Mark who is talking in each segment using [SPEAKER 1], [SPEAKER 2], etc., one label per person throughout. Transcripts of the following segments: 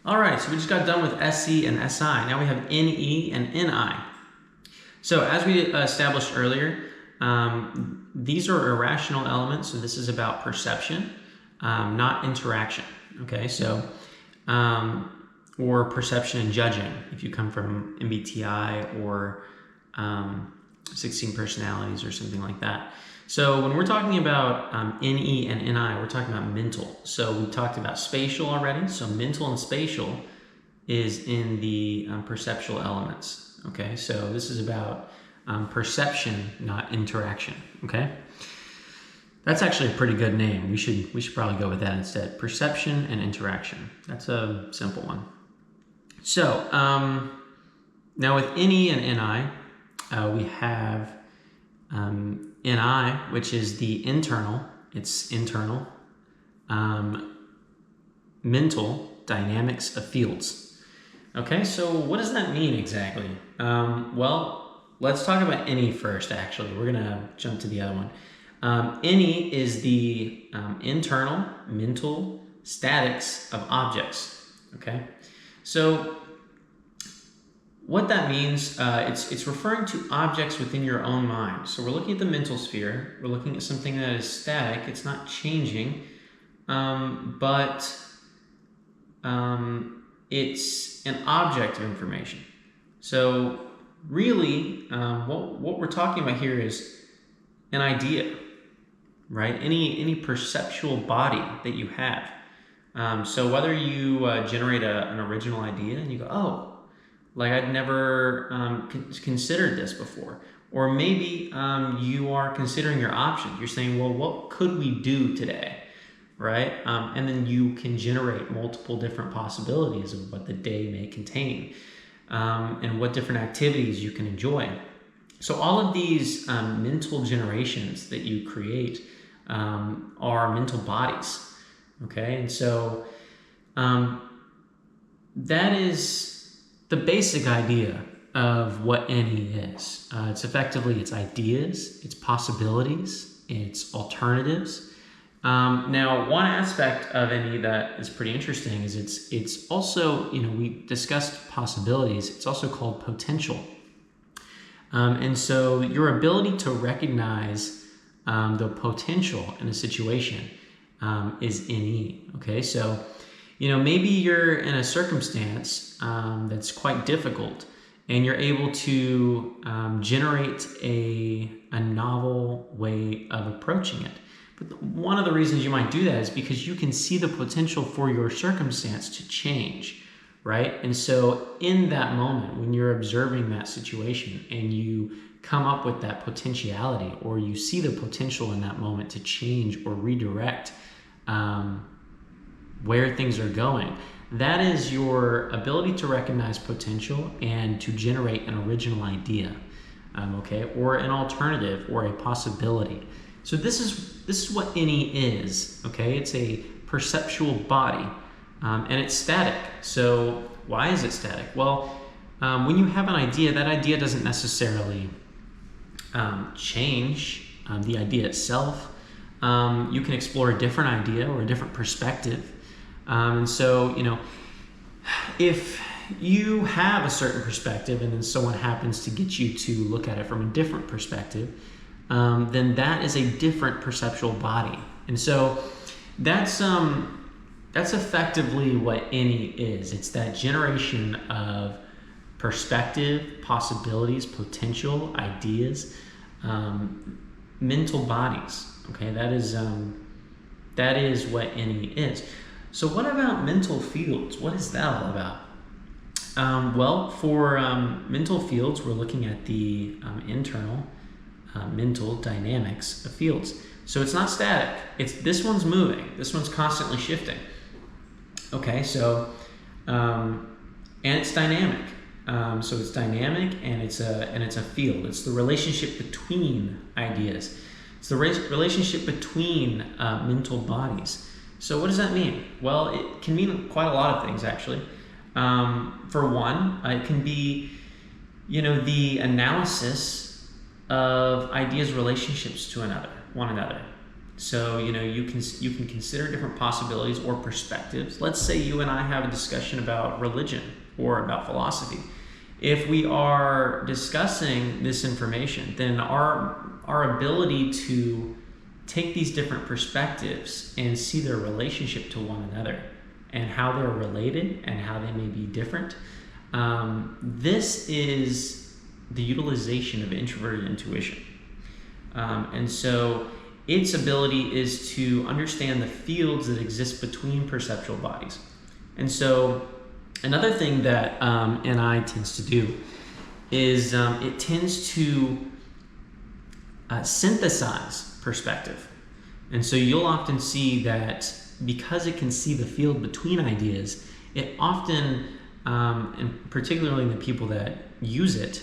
[SPEAKER 1] All right, so we just got done with SC and SI. Now we have NE and NI. So as we established earlier, these are irrational elements. So this is about perception, not interaction. Okay, so or perception and judging if you come from MBTI or 16 personalities or something like that. So when we're talking about NE and NI, we're talking about mental. So we talked about spatial already. So mental and spatial is in the perceptual elements. Okay, so this is about perception, not interaction. Okay, that's actually a pretty good name. We should probably go with that instead. Perception and interaction. That's a simple one. So now with NE and NI, we have NI, which is the internal. It's internal mental dynamics of fields. Okay, so what does that mean exactly? Well, let's talk about NE first, actually. We're going to jump to the other one. NE is the internal mental statics of objects. Okay, so what that means, it's referring to objects within your own mind. So we're looking at the mental sphere. We're looking at something that is static. It's not changing, but it's an object of information. So really, what we're talking about here is an idea, right? Any perceptual body that you have. So whether you generate an original idea and you go, oh, like I'd never considered this before. Or maybe you are considering your options. You're saying, well, what could we do today, right? And then you can generate multiple different possibilities of what the day may contain and what different activities you can enjoy. So all of these mental generations that you create are mental bodies, okay? And so that is the basic idea of what NE is. It's effectively its ideas, its possibilities, its alternatives. Now, one aspect of NE that is pretty interesting is it's also, we discussed possibilities. It's also called potential. And so your ability to recognize the potential in a situation is NE. Okay, so maybe you're in a circumstance that's quite difficult, and you're able to generate a novel way of approaching it. But one of the reasons you might do that is because you can see the potential for your circumstance to change, right? And so in that moment, when you're observing that situation and you come up with that potentiality, or you see the potential in that moment to change or redirect where things are going, that is your ability to recognize potential and to generate an original idea, okay, or an alternative or a possibility. So this is what NE is, okay? It's a perceptual body, and it's static. So why is it static? Well, when you have an idea, that idea doesn't necessarily change the idea itself. You can explore a different idea or a different perspective. And so, if you have a certain perspective and then someone happens to get you to look at it from a different perspective, then that is a different perceptual body. And so that's effectively what NE is. It's that generation of perspective, possibilities, potential, ideas, mental bodies. Okay, that is what NE is. So what about mental fields? What is that all about? Well, for mental fields, we're looking at the internal mental dynamics of fields. So it's not static. This one's moving. This one's constantly shifting. Okay, so and it's dynamic. So it's dynamic, and it's a field. It's the relationship between ideas. It's the relationship between mental bodies. So what does that mean? Well, it can mean quite a lot of things, actually. For one, it can be, the analysis of ideas' relationships to one another. So, you can consider different possibilities or perspectives. Let's say you and I have a discussion about religion or about philosophy. If we are discussing this information, then our ability to take these different perspectives and see their relationship to one another and how they're related and how they may be different, this is the utilization of introverted intuition. And so its ability is to understand the fields that exist between perceptual bodies. And so another thing that NI tends to do is it tends to synthesize perspective. And so you'll often see that because it can see the field between ideas, it often, and particularly the people that use it,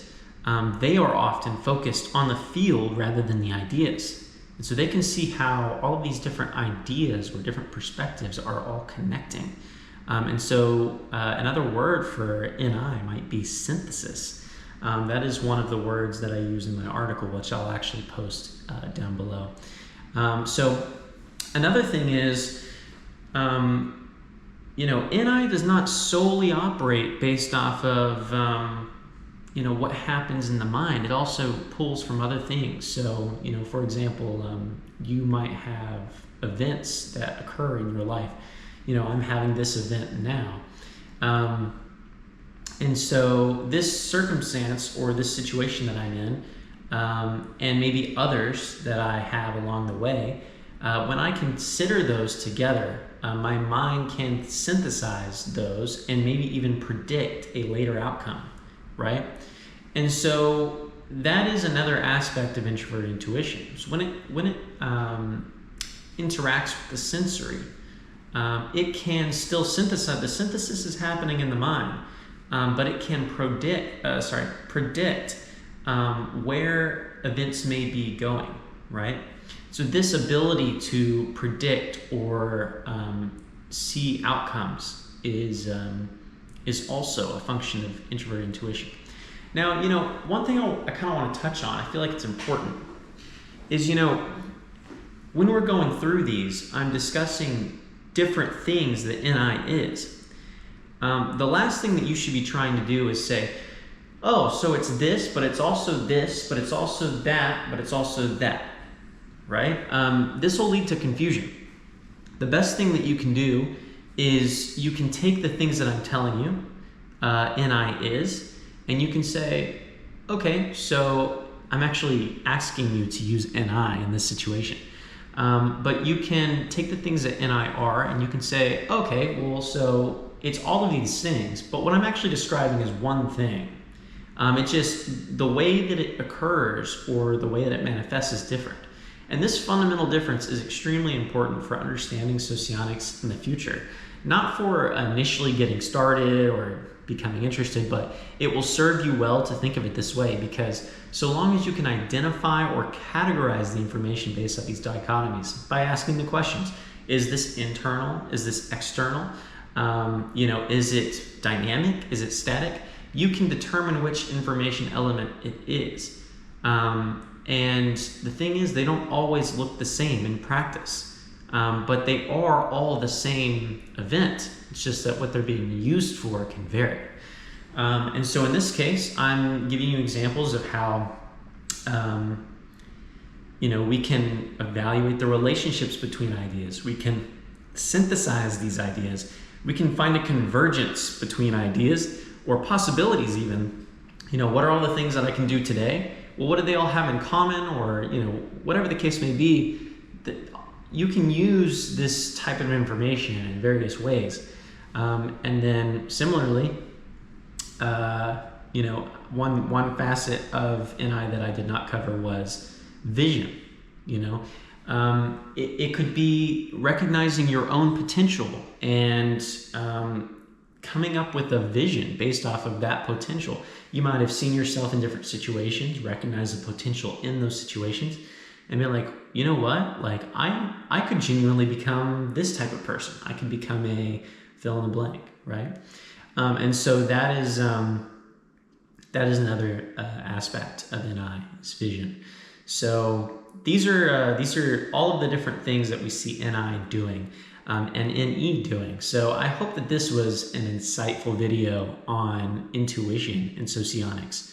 [SPEAKER 1] they are often focused on the field rather than the ideas. And so they can see how all of these different ideas or different perspectives are all connecting. And so another word for NI might be synthesis. That is one of the words that I use in my article, which I'll actually post down below. So another thing is, NI does not solely operate based off of, what happens in the mind. It also pulls from other things. So, for example, you might have events that occur in your life. I'm having this event now. And so this circumstance or this situation that I'm in, and maybe others that I have along the way, when I consider those together, my mind can synthesize those and maybe even predict a later outcome, right? And so that is another aspect of introverted intuition. So when it interacts with the sensory, it can still synthesize. The synthesis is happening in the mind, but it can predict where events may be going, right? So this ability to predict or see outcomes is also a function of introverted intuition. Now, one thing I kind of want to touch on, I feel like it's important, is, when we're going through these, I'm discussing different things that NI is. The last thing that you should be trying to do is say, oh, so it's this, but it's also this, but it's also that, but it's also that, right? This will lead to confusion. The best thing that you can do is you can take the things that I'm telling you, NI is, and you can say, okay, so I'm actually asking you to use NI in this situation. But you can take the things that NI are and you can say, okay, well, so it's all of these things, but what I'm actually describing is one thing. It's just the way that it occurs or the way that it manifests is different. And this fundamental difference is extremely important for understanding socionics in the future. Not for initially getting started or becoming interested, but it will serve you well to think of it this way, because so long as you can identify or categorize the information based on these dichotomies by asking the questions, is this internal? Is this external? Is it dynamic? Is it static? You can determine which information element it is. And the thing is, they don't always look the same in practice, but they are all the same event. It's just that what they're being used for can vary. And so in this case, I'm giving you examples of how we can evaluate the relationships between ideas. We can synthesize these ideas. We can find a convergence between ideas or possibilities even. What are all the things that I can do today? Well, what do they all have in common? Or, whatever the case may be, that you can use this type of information in various ways. And then similarly, one facet of NI that I did not cover was vision. It could be recognizing your own potential and coming up with a vision based off of that potential. You might have seen yourself in different situations, recognize the potential in those situations, and be like, you know what? Like I could genuinely become this type of person. I could become a fill in the blank, right? And so that is another aspect of NI, is vision. So these are all of the different things that we see NI doing and NE doing. So I hope that this was an insightful video on intuition and socionics.